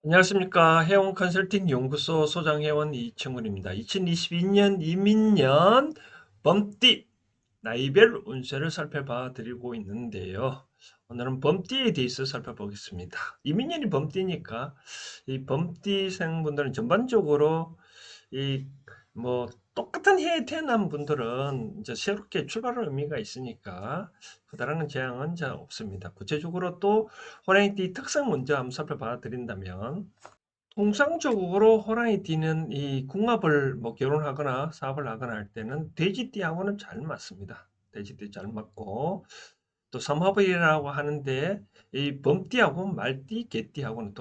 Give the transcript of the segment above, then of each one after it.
안녕하십니까. 해운 컨설팅 연구소 소장회원 이청훈입니다. 2022년 이민년 범띠 나이별 운세를 살펴봐 드리고 있는데요. 오늘은 범띠에 대해서 살펴보겠습니다. 이민년이 범띠니까 이 범띠생분들은 전반적으로 이 뭐 똑같은 해에 태어난 분들은 이제 새롭게 출발할 의미가 있으니까 그다라는 제약은 잘 없습니다. 구체적으로 또 호랑이띠 특성 먼저 한번 살펴봐 드린다면 통상적으로 호랑이띠는 이 궁합을 뭐 결혼하거나 사업을 하거나 할 때는 돼지띠하고는 잘 맞습니다. 돼지띠 잘 맞고 또 삼합이라고 하는데 이 범띠하고 말띠, 개띠하고는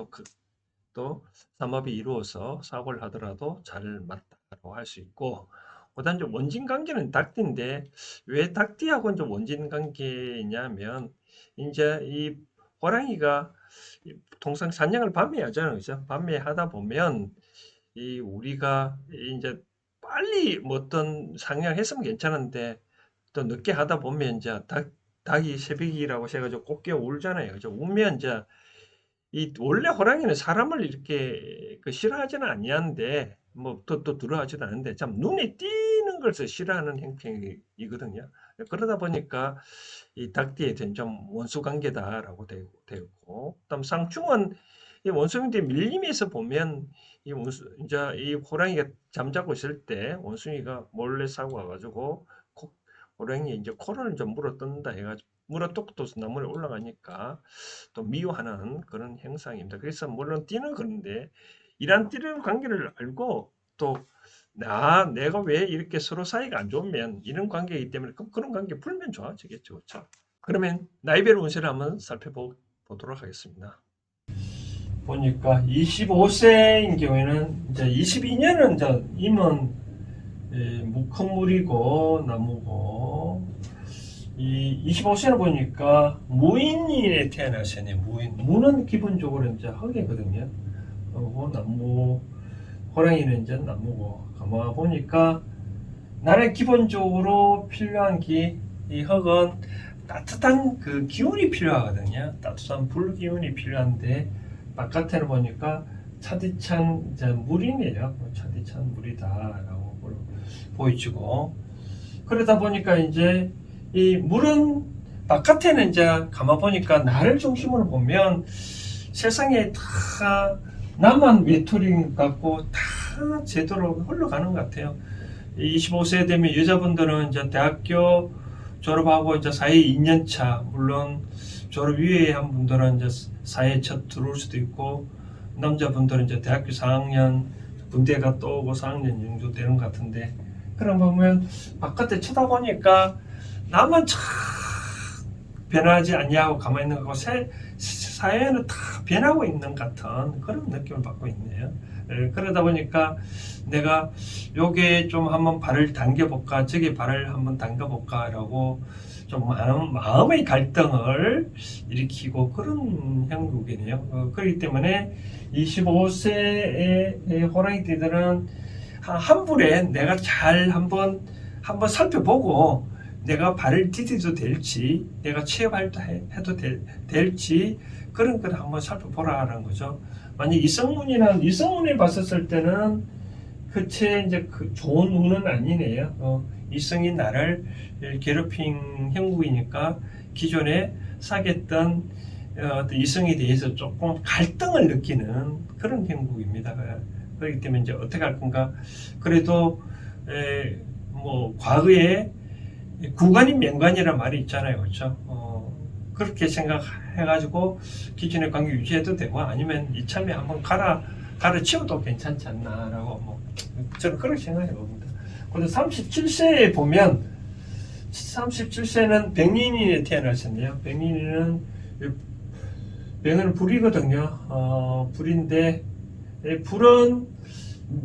또 삼합이 이루어서 사업을 하더라도 잘 맞다고 할 수 있고 그다음 이제 원진 관계는 닭띠인데 왜 닭띠하고 이제 원진 관계냐면 이제 이 호랑이가 통상 사냥을 밤에 하잖아요, 그죠? 밤에 하다 보면 이 우리가 이제 빨리 뭐 어떤 상향 했으면 괜찮은데 또 늦게 하다 보면 이제 닭이 새벽이라고 해가지고 꼭 깨어 울잖아요, 그죠? 울면 이제 이 원래 호랑이는 사람을 이렇게 그 싫어하지는 아니한데 뭐 또 두려워하지도 않은데 참 눈에 띄는 것을 싫어하는 형평이거든요. 그러다 보니까 이 닭띠에 된 좀 원수 관계다라고 되고 그다음 상충은 이 원숭이한테 밀림에서 보면 이 원수 이제 이 호랑이가 잠자고 있을 때 원숭이가 몰래 사고 와가지고 호랑이 이제 코를 좀 물어뜯는다 해가지고 물어뜯고서 나무에 올라가니까 또 미워하는 그런 현상입니다. 그래서 물론 띠는 그런데 이런 띠는 관계를 알고 또 내가 왜 이렇게 서로 사이가 안 좋으면 이런 관계이기 때문에 그런 관계 풀면 좋아지겠죠. 그렇죠? 그러면 나이별 운세를 한번 살펴보도록 하겠습니다. 보니까 25세인 경우에는 이제 22년은 이제 임은 큰 물이고 나무고 이 25세는 보니까 무인일에 태어나셨네. 무는 기본적으로 이제 흙이거든요. 그리고 나무, 호랑이는 이제 나무고, 가만 보니까 나는 기본적으로 필요한 이 흙은 따뜻한 그 기운이 필요하거든요. 따뜻한 불 기운이 필요한데 바깥에는 보니까 차디찬 이제 물이네요. 차디찬 물이다라고 보이지고 그러다 보니까 이제 이 물은 바깥에는 이제 가만 보니까 나를 중심으로 보면 세상에 다 나만 외톨이 같고 다 제대로 흘러가는 것 같아요. 25세 되면 여자분들은 이제 대학교 졸업하고 이제 사회 2년 차, 물론 졸업 이후에 한 분들은 이제 사회 첫 들어올 수도 있고, 남자분들은 이제 대학교 4학년, 군대 갔다 오고 4학년 정도 되는 것 같은데, 그럼 보면 바깥에 쳐다보니까 나만 참 변하지 않냐고 가만히 있는 거고 사회는 다 변하고 있는 같은 그런 느낌을 받고 있네요. 그러다 보니까 내가 요게 좀 한번 발을 당겨볼까 저게 발을 한번 당겨볼까라고 좀 마음의 갈등을 일으키고 그런 형국이네요. 그렇기 때문에 25세의 호랑이띠들은 한 불에 내가 잘 한번 살펴보고 내가 발을 디뎌도 될지 내가 취업해도 될지 그런 걸 한번 살펴보라는 거죠. 만약 이성운에 봤었을 때는 그체 이제 그 좋은 운은 아니네요. 이성이 나를 괴롭힌 형국이니까 기존에 사귀었던 이성에 대해서 조금 갈등을 느끼는 그런 형국입니다. 그렇기 때문에 이제 어떻게 할 건가? 그래도 뭐 과거에 구간인 명간이란 말이 있잖아요, 그렇죠? 그렇게 생각해가지고 기존의 관계 유지해도 되고 아니면 이참에 한번 갈아치워도 괜찮지 않나라고 뭐 저는 그렇게 생각해 봅니다. 그리고 37세에 보면 37세는 백린인에 태어나셨네요. 백린인은 불이거든요. 불은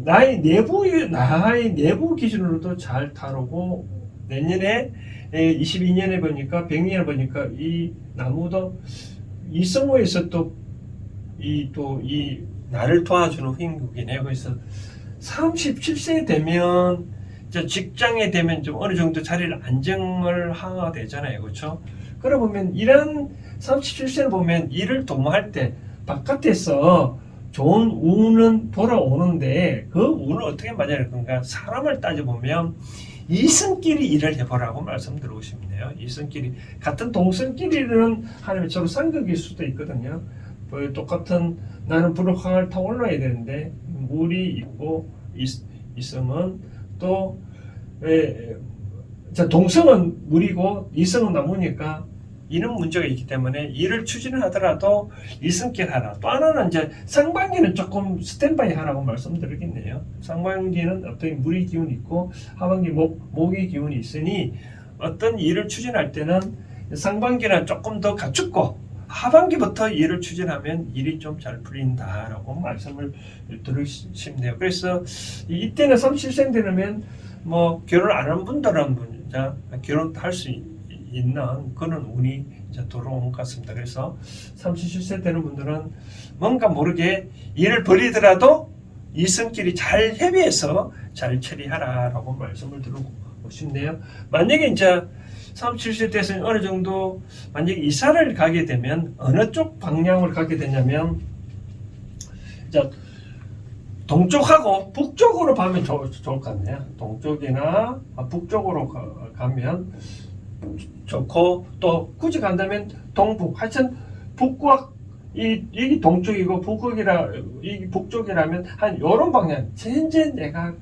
나의 내부 기준으로도 잘 다루고 내년에 22년에 보니까 백년에 보니까 이 나무도 이성호에서 이 나를 도와주는 행국이네요. 그래서 37세 되면 이제 직장에 되면 좀 어느 정도 자리를 안정을 하게 되잖아요. 그렇죠? 그러다 보면 이런 37세를 보면 일을 도모할 때 바깥에서 좋은 운은 돌아오는데 그 운을 어떻게 맞이할 건가? 사람을 따져보면 이성끼리 일을 해보라고 말씀드리고 싶네요. 이성끼리 같은 동성끼리는 하나님이 서로 상극일 수도 있거든요. 똑같은 나는 불을 활 타고 올라야 되는데 물이 있고 이성은 또 동성은 물이고 이성은 나무니까 이런 문제가 있기 때문에 일을 추진하더라도 이성끼리 하라. 또 하나는 이제 상반기는 조금 스탠바이 하라고 말씀드리겠네요. 상반기는 어떤 물의 기운이 있고 하반기 목의 기운이 있으니 어떤 일을 추진할 때는 상반기는 조금 더 갖춥고 하반기부터 일을 추진하면 일이 좀 잘 풀린다라고 말씀을 드리고 싶네요. 그래서 이때는 37세 되면 뭐 결혼 안 한 분들은 결혼할 수 있는 그런 운이 이제 들어온 것 같습니다. 그래서 37세 되는 분들은 뭔가 모르게 일을 벌이더라도 이성끼리 잘 협의해서 잘 처리하라라고 말씀을 드리고 싶네요. 만약에 이제 37세 돼서 어느 정도 만약에 이사를 가게 되면 어느 쪽 방향을 가게 되냐면 이제 동쪽하고 북쪽으로 가면 좋을 것 같네요. 동쪽이나 북쪽으로 가면 좋고 또 굳이 간다면 동북 하여튼 북과 이게 동쪽이고 이 북쪽이라면 한 요런 방향 현재 내가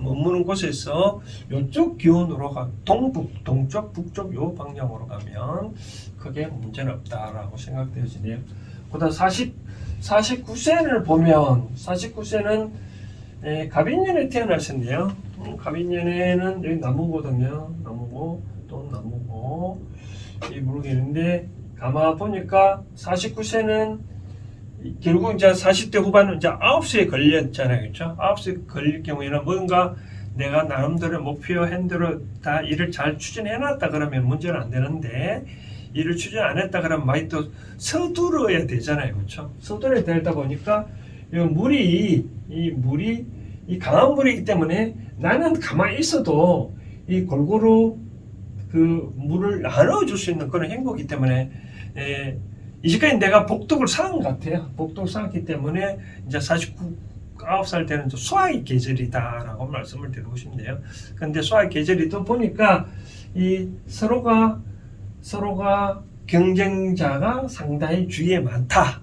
머무는 곳에서 이쪽 기온으로 동북, 동쪽, 북쪽 요 방향으로 가면 크게 문제는 없다라고 생각되어지네요. 그다음 49세를 보면 49세는 갑인년에 태어나셨네요. 갑인년에는 여기 나무거든요. 나무고 또 나무고 이 모르겠는데 아마 보니까 49세는 결국 이제 40대 후반은 이제 9시에 걸렸잖아요. 그렇죠? 9시에 걸릴 경우에는 뭔가 내가 나름대로 목표 핸드로 다 일을 잘 추진해놨다 그러면 문제는 안 되는데 일을 추진 안 했다 그러면 많이 또 서두르야 되잖아요. 그렇죠? 서두르야 되다 보니까 이 강한 물이기 때문에 나는 가만히 있어도 이 골고루 그 물을 나눠줄 수 있는 그런 행보이기 때문에 이제까지 내가 복덕을 쌓은 것 같아요. 복덕을 쌓았기 때문에 이제 49살 되는 수학의 계절이다라고 말씀을 드리고 싶네요. 근데 수학의 계절이다 보니까 이 서로가 경쟁자가 상당히 주위에 많다.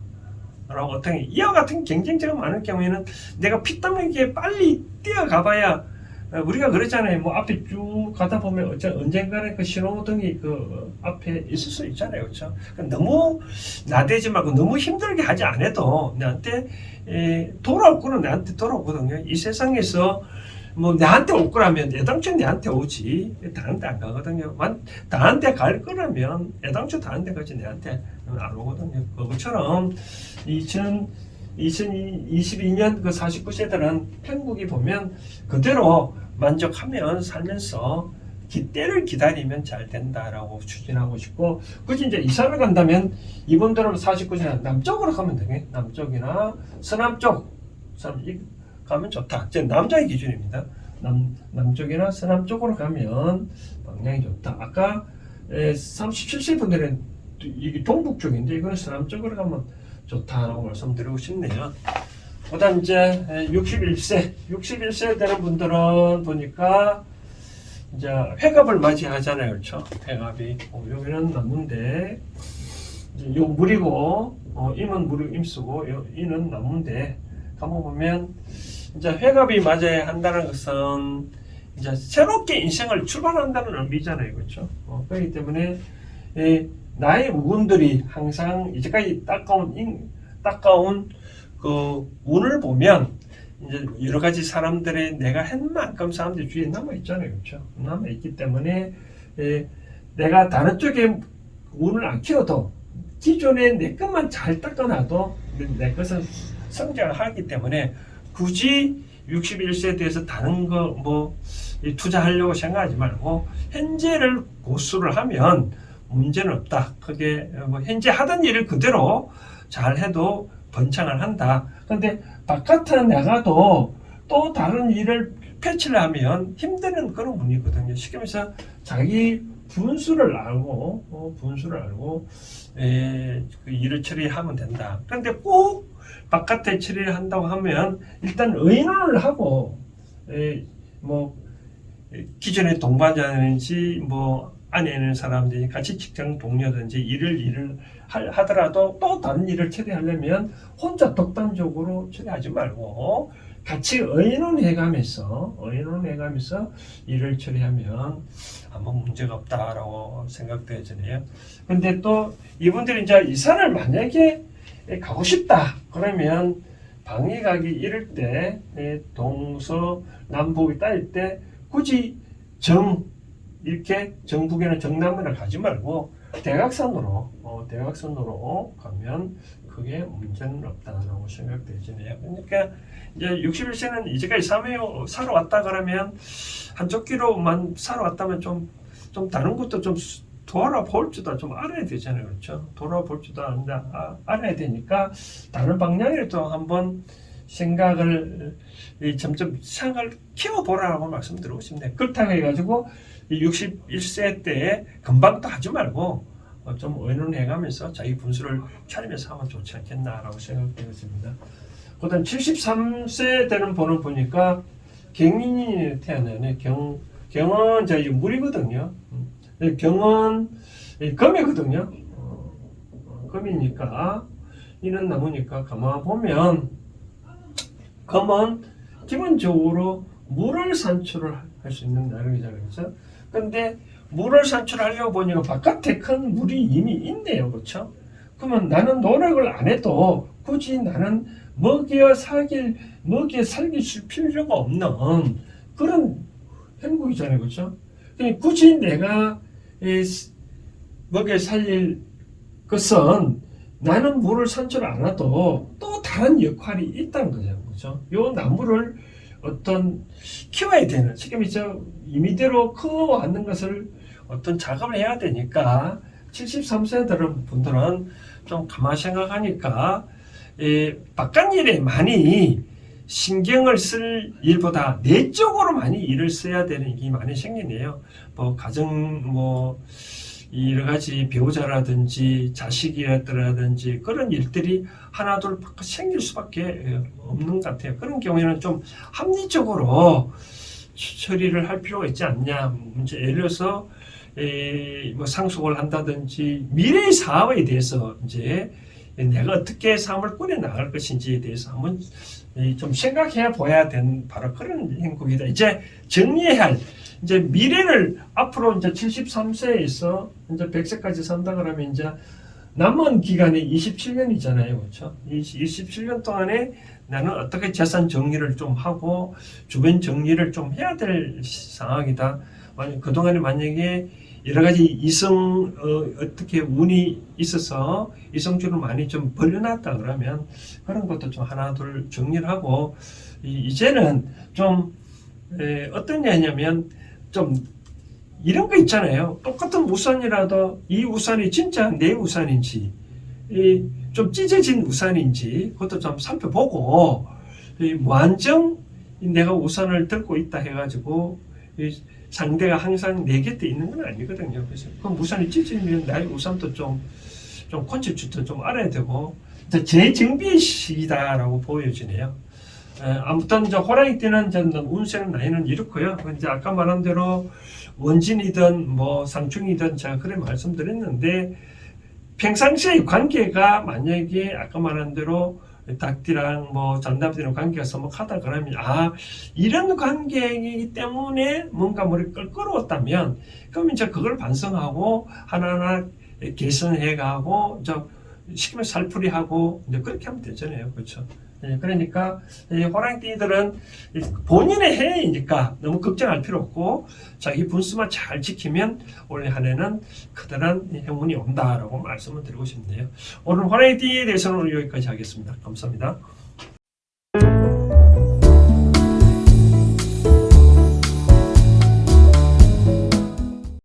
라고 어떤 이와 같은 경쟁자가 많을 경우에는 내가 피땀 흘리게 빨리 뛰어가봐야 우리가 그랬잖아요. 뭐 앞에 쭉 가다 보면 언젠가는 그 신호등이 그 앞에 있을 수 있잖아요. 그렇죠? 너무 나대지 말고 너무 힘들게 하지 않아도 나한테 돌아올 거는 나한테 돌아오거든요. 이 세상에서 뭐 나한테 올 거라면 애당초 나한테 오지 다른 데 안 가거든요. 다른 데 갈 거라면 애당초 다른 데 가지 나한테 안 오거든요. 그것처럼 2022년 그 49세들은 편국이 보면 그대로 만족하면 살면서 때를 기다리면 잘 된다라고 추진하고 싶고, 굳이 이제 이사를 간다면 이분들은 49세 남쪽으로 가면 되겠네. 남쪽이나 서남쪽 가면 좋다. 제 남자의 기준입니다. 남쪽이나 서남쪽으로 가면 방향이 좋다. 아까 37세 분들은 이게 동북 쪽인데 이거는 서남쪽으로 가면 좋다라고 말씀드리고 싶네요. 그다음 이제 61세 되는 분들은 보니까 이제 회갑을 맞이하잖아요. 그렇죠? 회갑이 여기는 나무인데 요 물이고 임은 물이고 임수고 이는 나무인데 가만 보면 이제 회갑이 맞아야 한다는 것은 이제 새롭게 인생을 출발한다는 의미잖아요. 그렇죠? 그렇기 때문에 나의 우군들이 항상 이제까지 따가운 그 운을 보면 이제 여러 가지 사람들의 내가 한 만큼 사람들 주위에 남아 있잖아요. 그렇죠? 남아 있기 때문에 내가 다른 쪽에 운을 안 키워도 기존에 내 것만 잘 닦아놔도 내 것은 성장을 하기 때문에 굳이 61세에 대해서 다른 거 뭐 투자하려고 생각하지 말고 현재를 고수를 하면 문제는 없다. 그게 뭐 현재 하던 일을 그대로 잘 해도 번창을 한다. 근데 바깥에 나가도 또 다른 일을 패치를 하면 힘드는 그런 분이거든요. 쉽게 말해서 자기 분수를 알고 그 일을 처리하면 된다. 그런데 꼭 바깥에 처리를 한다고 하면 일단 의논을 하고 뭐 기존의 동반자든지 뭐 안에 있는 사람들이 같이 직장 동료든지 일을 하더라도 또 다른 일을 처리하려면 혼자 독단적으로 처리하지 말고 같이 의논해가면서 일을 처리하면 아무 문제가 없다라고 생각되어지네요. 근데 또 이분들이 이제 이사를 만약에 가고 싶다 그러면 방에 가기 이럴 때 동서남북이 따질 때 굳이 이렇게 정북에는 정남으로 가지 말고 대각선으로 가면 크게 문제는 없다라고 생각되지네요. 그러니까 이제 61세는 이제까지 사러 왔다 그러면 한쪽 길로만 사러 왔다면 좀 다른 것도 좀 돌아볼 줄도 좀 알아야 되잖아요. 그렇죠? 돌아볼 줄도 알아야 되니까 다른 방향으로 한번 생각을 키워보라고 말씀드리고 싶네요. 그렇다고 해가지고 61세 때 금방 또 하지 말고 좀 의논해가면서 자기 분수를 차리면서 하면 좋지 않겠나라고 생각되었습니다. 그다음 73세 되는 번호 보니까 경인이 태어나네. 경은 저 물이거든요. 경은 금이거든요. 금이니까 이는 나무니까 가만 보면 금은 기본적으로 물을 산출을 할 수 있는 나무이잖아요. 그렇죠? 근데 물을 산출하려고 보니까 바깥에 큰 물이 이미 있네요. 그렇죠? 그러면 나는 노력을 안 해도 굳이 나는 먹여 살길 필요가 없는 그런 행복이잖아요. 그렇죠? 굳이 내가 먹여 살릴 것은 나는 물을 산출 안 해도 또 다른 역할이 있다는 거죠. 그렇죠? 요 나무를 키워야 되는, 지금 임의대로 커왔는 것을 어떤 작업을 해야 되니까 73세 분들은 좀 가만히 생각하니까 바깥 일에 많이 신경을 쓸 일보다 내적으로 많이 일을 써야 되는 일이 많이 생기네요. 뭐 가정 여러 가지 배우자라든지 자식이라든지 그런 일들이 하나둘 생길 수밖에 없는 것 같아요. 그런 경우에는 좀 합리적으로 처리를 할 필요가 있지 않냐. 예를 들어서 상속을 한다든지 미래의 사업에 대해서 이제 내가 어떻게 삶을 꾸려 나갈 것인지에 대해서 한번 좀 생각해 보아야 되는 바로 그런 행국이다. 이제 정리할 이제 미래를 앞으로 이제 73세에서 이제 100세까지 산다 그러면 이제 남은 기간이 27년이잖아요. 그렇죠? 27년 동안에 나는 어떻게 재산 정리를 좀 하고 주변 정리를 좀 해야 될 상황이다. 그동안에 만약에 여러 가지 어떻게 운이 있어서 이성주를 많이 좀 벌려놨다 그러면 그런 것도 좀 하나 둘 정리를 하고 이제는 좀 어떠냐면 좀 이런 거 있잖아요. 똑같은 우산이라도 이 우산이 진짜 내 우산인지 좀 찢어진 우산인지 그것도 좀 살펴보고 완전 내가 우산을 들고 있다 해가지고 상대가 항상 내 곁에 있는 건 아니거든요. 그래서 그 우산이 찢어지면 나의 우산도 좀 콘셉트도 좀 알아야 되고 재정비의 시기다라고 보여지네요. 아무튼 호랑이 띠는 운세는 나이는 이렇고요. 이제 아까 말한 대로 원진이든 상충이든 제가 그래 말씀드렸는데 평상시의 관계가 만약에 아까 말한 대로 닭띠랑 잔나비랑 관계가 서먹하다 그러면 이런 관계이기 때문에 뭔가 끌어왔다면 그럼 이제 그걸 반성하고 하나하나 개선해가고 시키면 살풀이하고 이제 그렇게 하면 되잖아요. 그렇죠? 그러니까 호랑이띠들은 본인의 해이니까 너무 걱정할 필요 없고 자기 분수만 잘 지키면 올 한 해는 커다란 행운이 온다라고 말씀을 드리고 싶네요. 오늘 호랑이띠에 대해서는 여기까지 하겠습니다. 감사합니다.